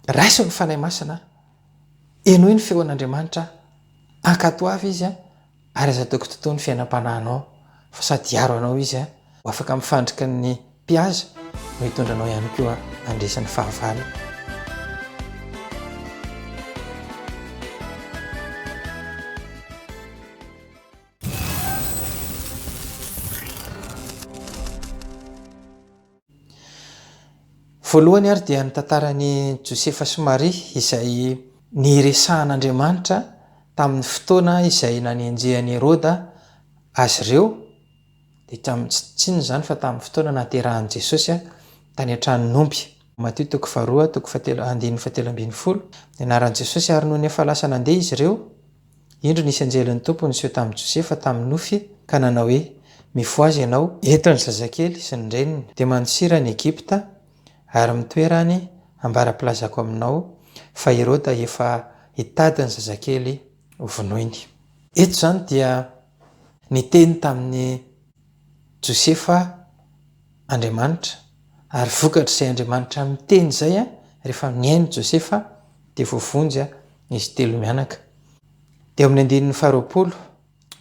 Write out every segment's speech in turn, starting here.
raiso ny fanahy masina eno ny feon'Andriamanitra akato avy izy ary aza ataoko totoa ny fiainam-panahinao fa sady aro anao izy ho afaka mifandrika ny mpiaza no hitondranao ihany koa andresan'ny fahavalo. Voalohany ary dia ny tantaran'i Josefa sy Maria izay niresahan'Andriamanitra tamin'ny fotoana izay nanenjehan'i Herôda azy ireo, dia tsy ny zany fa tamin'ny fotoana naterahan'i Jesosy tany an-tranon'omby. Mateo 2:7-11 ny anaran'i Jesosy. Ary noho ny efa lasa nandeha izy ireo, indro nisy anjelin'ny tompony niseho tamin'i Josefa tamin'ny nofy ka nanao hoe, mifoazy ianao eto ny zazakely sy ny reniny dia manosira ny Egipta ary mitoerany ambara-pilazako aminao fa Herôda efa hitady ny zazakely vonoiny. Eto zany dia niteny tamin'ny Josefa Andriamanitra ary vokatra izay Andriamanitra miteny izay rehefa miaino Josefa dia voavonjy izy telo mianaka. Dia amin'ny 12,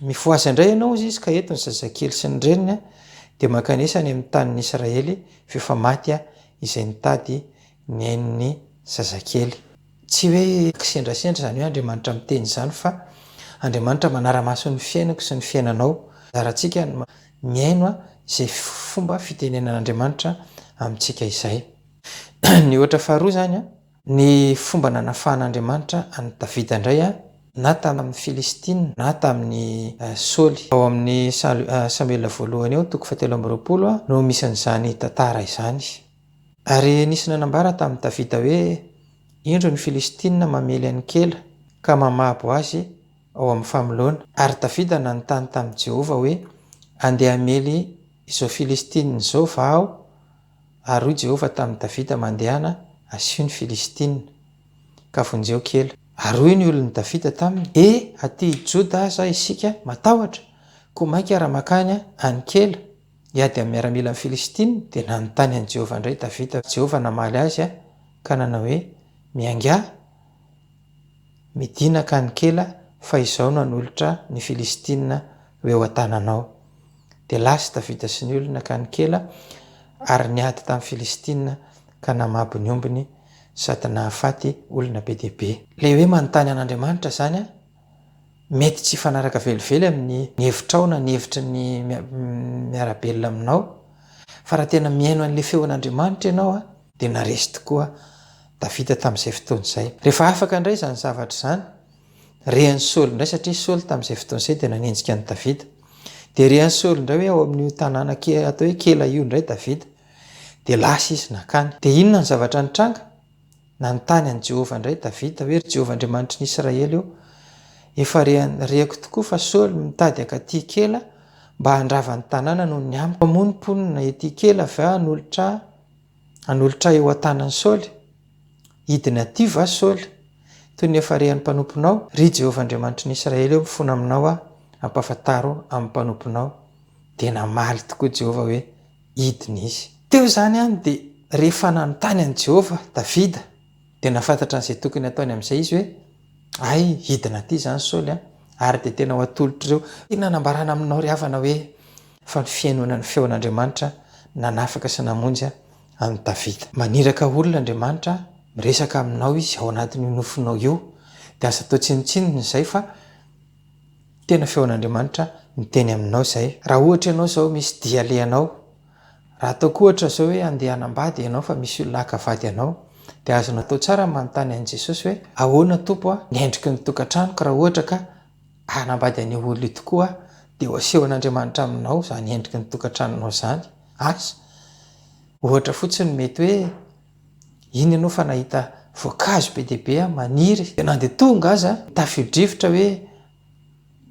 mifoazy indray ianao izy ka eto ny zazakely sy ny reniny dia makanisa any amin'ny tanin'ny Israely fefa maty izay nitady ny ain'ny zazakely. Tsy hoe kisendrasendra zany hoe Andriamanitra miteny izany fa Andriamanitra manara-maso ny fiainako sy ny fiainanao. Zarantsika miaino izay fomba fitenenan'Andriamanitra amintsika izay. Ny ohatra faharoa zany ny fomba nanafahan'Andriamanitra any Davida indray na tamin'ny Filistina na tamin'ny Saoly. Ao amin'ny Samuela voalohany eo 7:20 no misy an'izany tantara izany. Ary nisy nanambara tamin'ny Davida hoe indro ny Filistina mamely an'ny kela ka mamabo azy ao amin'ny familona. Ary Davida nanontany tamin'i Jehovah hoe andeha hamely izao Filistina izao va aho? Ary hoy Jehovah tamin'ny Davida mandehana asio ny Filistina ka vonjeo kela. Ary hoy ny olon'ny Davida taminy, aty Joda aza isika matahotra ko mainka raha makany any kela hiady amin'ny miaramila amin'ny Filistina. Dia nanontany an'i Jehovah indray Davida. Jehovah namaly azy ka nanao hoe miangà midinaka any kela fa izao no hanolotra ny Filistina ho eo an-tananao. Dia lasy Davida sy ny olona ka ny kela ary niady tamin'ny Filistina ka namabo ny ombiny sady nahafaty olona be dia be. Le hoe manontany an'Andriamanitra zany mety tsy fanaraka velively amin'ny hevitra na ny hevitry ny miarabelona aminao, fa raha tena miaino an'le feon'Andriamanitra ianao dia naresy tokoa Davida tamin'izay fotoana izay. Rehefa afaka indray zany zavatra zany, rehan'ny Saoly indray, satria Saoly tamin'izay fotoana izay dia nanenjika an'i Davida. Dia rehan'ny Saoly indray hoe ao amin'ny tanàna atao hoe kela io indray Davida, dia lasa izy nakany. Dia inona ny zavatra nitranga? Nanontany an'i Jehovah indray Davida hoe Jehovah Andriamanitry ny Israely io, efa rehako tokoa fa Saoly mitady akaty kela mba handrava ny tanàna noho ny amiko. Mamonomponina ety kela va hanolotra eo an-tanan'i Saoly? Hidiny aty va Saoly? Toy ny efa rehan'ny mpanomponao, ry Jehovah Andriamanitry ny Israely eo mifono aminao ampafantaro amin'ny mpanomponao. Dia namaly tokoa Jehovah hoe hidiny izy. Teo zany dia rehefa nanontany an'i Jehovah Davida dia nafantatra an'izay tokony ataony amin'izay izy hoe hidina aty zany Saoly ary dia tena ho atolotra ireo. Nanambarana aminao ry havana hoe fa ny fiainona ny feon'Andriamanitra nanafaka sy namonjy amin'ny Davida. Maniraka olona Andriamanitra, miresaka aminao izy ao anatin'ny nofinao io, dia asa atao tsinotsinona izay fa tena feon'Andriamanitra miteny aminao izay. Raha ohatra ianao zao misy dia alehanao, raha ataoko ohatra zao hoe andeha hanambady ianao fa misy olona hakavady ianao, dia azonao atao tsara manontany an'i Jesosy hoe ahoana Tompo ny endriky ny tokantranoko raha ohatra ka hanambady an'io olona io tokoa dia ho asehon'Andriamanitra aminao zany endriky ny tokantranonao zany. Asa ohatra fotsiny mety hoe iny ianao fa nahita voankazo be dia be maniry dia nandeha tonga aza tafio-drivotra hoe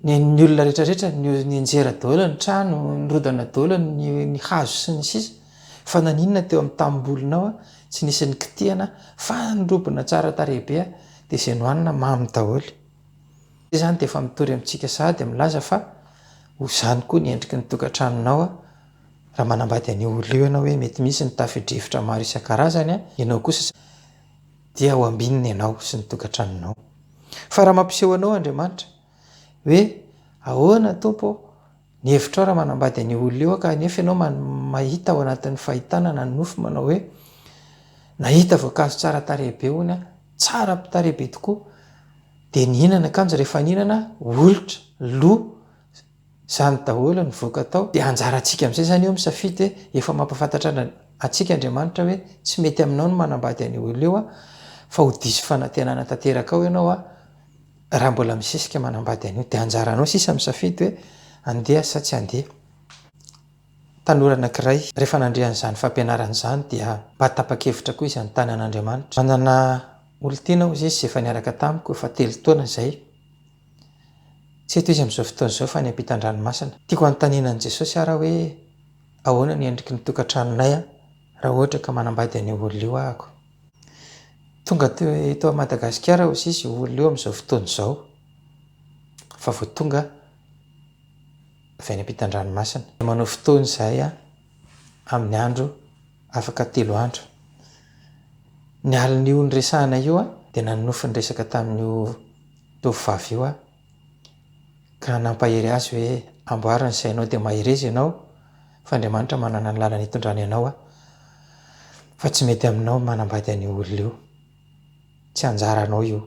ny olona rehetrarehetra ny anjera daholo ny trano, nirodana daholo ny hazo sy ny sisa, fa naninona teo amin'ny tamimbolinao tsy nisy ny kitihana fa nirobona tsara tarehibe dia izay nohanina mamy daholo. Dia zany dia efa mitory amintsika sahady milaza fa ho zany koa ny endriky ny tokantranonao raha manambady an'io olona io ianao hoe mety misy ny tafio-drivotra maro isan-karazany ianao kosa dia ho ambininy ianao sy ny tokantranonao. Fa raha mampiseho anao Andriamanitra hoe ahoana tompo ny hevitrao raha manambady any olona eo ka nefa ianao mahita ao anatin'ny fahitanana ny nofo manao hoe nahita voankazo tsara tarehibe hony a, tsara tarehibe tokoa, dia nihinana akanjo rehefa nihinana olotra loha zany daholo ny voaka tao, dia anjara antsika amin'izay zany eo misafidy hoe efa mampafantatra atsika Andriamanitra hoe tsy mety aminao no manambady any olona eo a, fa ho diso fanantenana tanteraka ao ianao a raha mbola misisika manambady an'io, dia anjaranao sisa misafidy hoe andeha sa tsy andeha. Tanora anankiray rehefa nandrehan'izany fampianaran'izany dia mba tapa-kevitra koa izy anytany an'Andriamanitra. Manana olon-tiana izy izay efa niaraka tamiko efa 3 taona izay, tsy eto izy amin'izao fotoana izao fa ny ampitan-dranomasina. Tiako anontanianan'i Jesosy ara hoe ahoana ny endriky ny tokantranonay a raha ohatra ka manambady any olona io ahako. Tonga eto Madagasikara hozy izy olona eo amin'izao fotoana izao, fa vao tonga avy any ampitan-dranomasina. Manao fotoana izahay a amin'ny andro afaka 3 andro. Ny alin'io niresahana io a dia nanofy ny resaka tamin'io tovovavy io a ka nampahery azy hoe amboarina ny sainao dia mahery ianao fa Andriamanitra manana ny lalana hitondrany ianao a, fa tsy mety aminao manambady any olona io, tsy anjaranao io.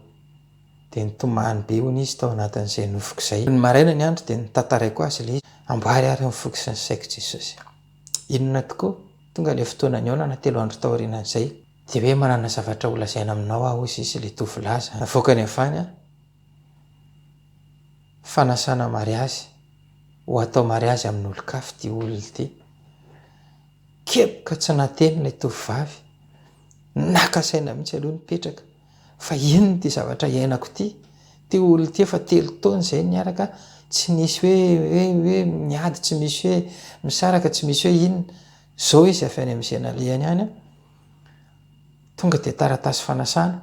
Dia nitomany be hony izy tao anatin'izay nofoko izay. Ny maraina ny andro dia nitantaraiko azy ilay izy, amboary ary amin'ny foko sy ny saiko Jesosy. Inona tokoa tonga ilay fotoana ny aonana 3 andro tao aorianan'izay dia hoe manana zavatra ho lazaina aminao aho hozy izy ilay tovolaza. Navoaka ny avany a fanasana mariazy ho atao mariazy amin'ny olon-kafa ty olona ity. Kepoka tsy nateny ilay tovovavy, naka saina mihitsy aloha nipetraka fa inona ty zavatra iainako ty olona ty efa 3 taona izay niaraka, tsy nisy hoe miady, tsy misy hoe misaraka, tsy misy hoe inona. Zao izy avy any amin'ny senalehany any a, tonga dia taratasy fanasana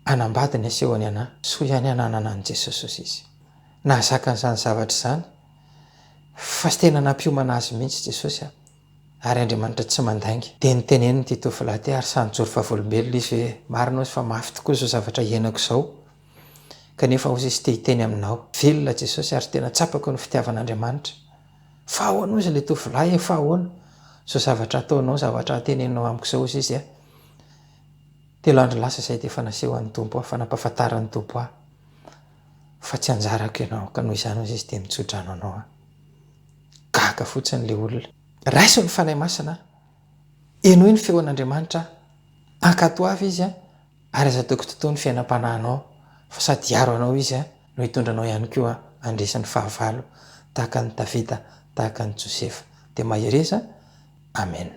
anambady ny asehony anahy, soa ihany ananana an' Jesosy izy. Nahazaka an'izany zavatra izany fa sy tena nampiomana azy mihitsy Jesosy a, ary Andriamanitra tsy mandainga. Dia niteneniny ty tovolahy ty ary sanjory fahavolombelona izy hoe marina izy fa mafy tokoa zao zavatra iainako izao, kanefa hozy izy te hiteny aminao. Velona Jesosy ary tena tsapako ny fitiavan'Andriamanitra. Fa ahoana izy ilay tovolahy, fa ahoana zao zavatra ataonao, zavatra ateneninao amiko izao hozy izy a. 3 andro lasa izay dia efa naseho an'ny Tompo aho, fa nampahafantaran'ny Tompo aho fa tsy anjarako ianao, ka noho izany hozy izy dia mitsodrano anao a. Gaga fotsiny ilay olona. Raiso ny fanahy masina, eno ny feon'Andriamanitra, ankato avy izy a, ary aza toko totoa ny fiainam-panahinao, fa sady hiaro anao izy a no hitondranao ihany koa andresan'ny fahavalo tahaka ny Davida, tahaka ny Josefa. Dia mahereza. Amen.